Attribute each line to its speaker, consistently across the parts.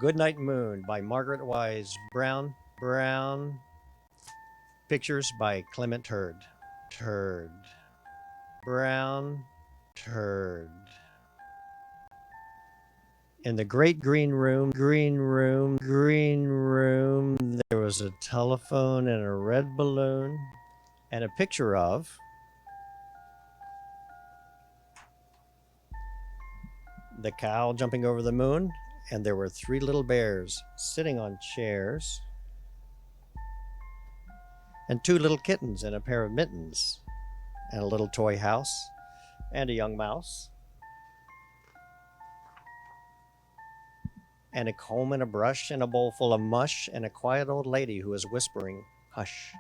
Speaker 1: Goodnight Moon by Margaret Wise Brown. Pictures by Clement Hurd. Brown. In the great green room, there was a telephone and a red balloon and a picture of the cow jumping over the moon, and there were 3 little bears sitting on chairs, and 2 little kittens and a pair of mittens, and a little toy house, and a young mouse, and a comb and a brush, and a bowl full of mush, and a quiet old lady who was whispering, "Hush."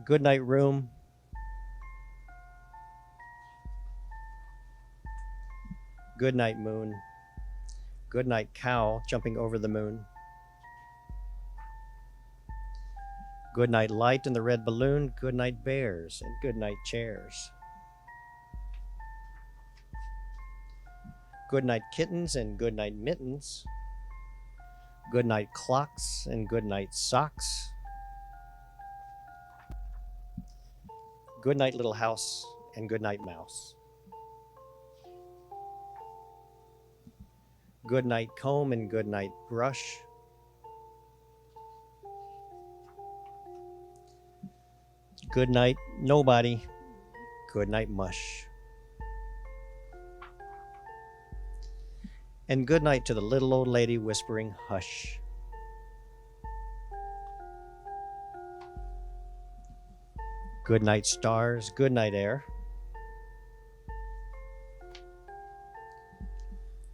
Speaker 1: Good night, room. Good night, moon. Good night, cow jumping over the moon. Good night, light in the red balloon. Good night, bears, and good night, chairs. Good night, kittens, and good night, mittens. Good night, clocks, and good night, socks. Good night, little house, and good night, mouse. Good night, comb, and good night, brush. Good night, nobody. Good night, mush. And good night to the little old lady whispering, "Hush." Good night, stars. Good night, air.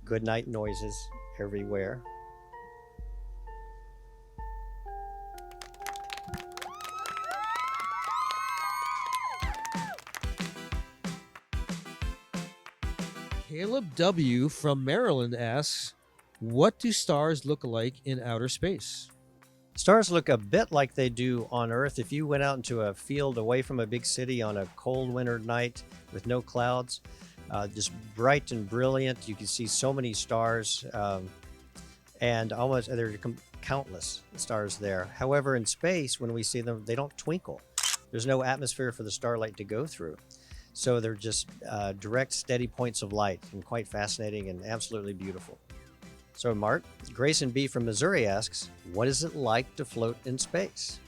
Speaker 1: Good night, noises everywhere.
Speaker 2: Caleb W. from Maryland asks, what do stars look like in outer space?
Speaker 1: Stars look a bit like they do on Earth. If you went out into a field away from a big city on a cold winter night with no clouds, just bright and brilliant, you can see so many stars, and almost there are countless stars there. However, in space, when we see them, they don't twinkle. There's no atmosphere for the starlight to go through. So they're just direct, steady points of light, and quite fascinating and absolutely beautiful. So Mark, Grayson B. from Missouri asks, what is it like to float in space?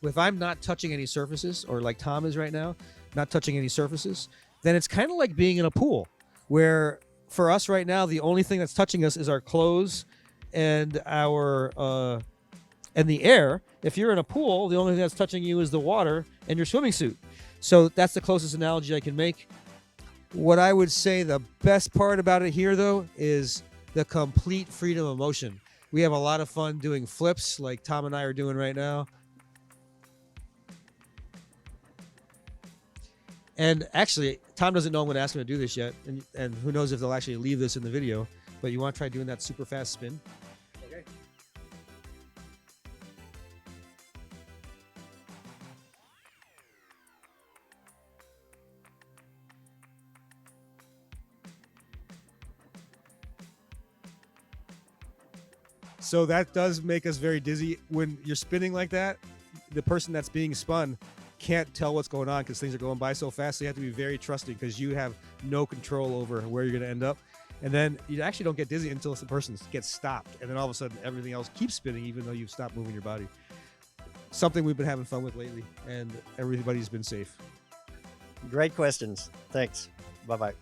Speaker 2: If I'm not touching any surfaces, or like Tom is right now, not touching any surfaces, then it's kind of like being in a pool, where for us right now, the only thing that's touching us is our clothes and our and the air. If you're in a pool, the only thing that's touching you is the water and your swimming suit. So that's the closest analogy I can make. What I would say the best part about it here, though, is the complete freedom of motion. We have a lot of fun doing flips like Tom and I are doing right now. And actually, Tom doesn't know I'm going to ask him to do this yet. And who knows if they'll actually leave this in the video. But you want to try doing that super fast spin? Okay. So that does make us very dizzy. When you're spinning like that, the person that's being spun can't tell what's going on because things are going by so fast. So you have to be very trusting because you have no control over where you're going to end up. And then you actually don't get dizzy until the person gets stopped. And then all of a sudden, everything else keeps spinning even though you've stopped moving your body. Something we've been having fun with lately, and everybody's been safe.
Speaker 1: Great questions. Thanks. Bye-bye.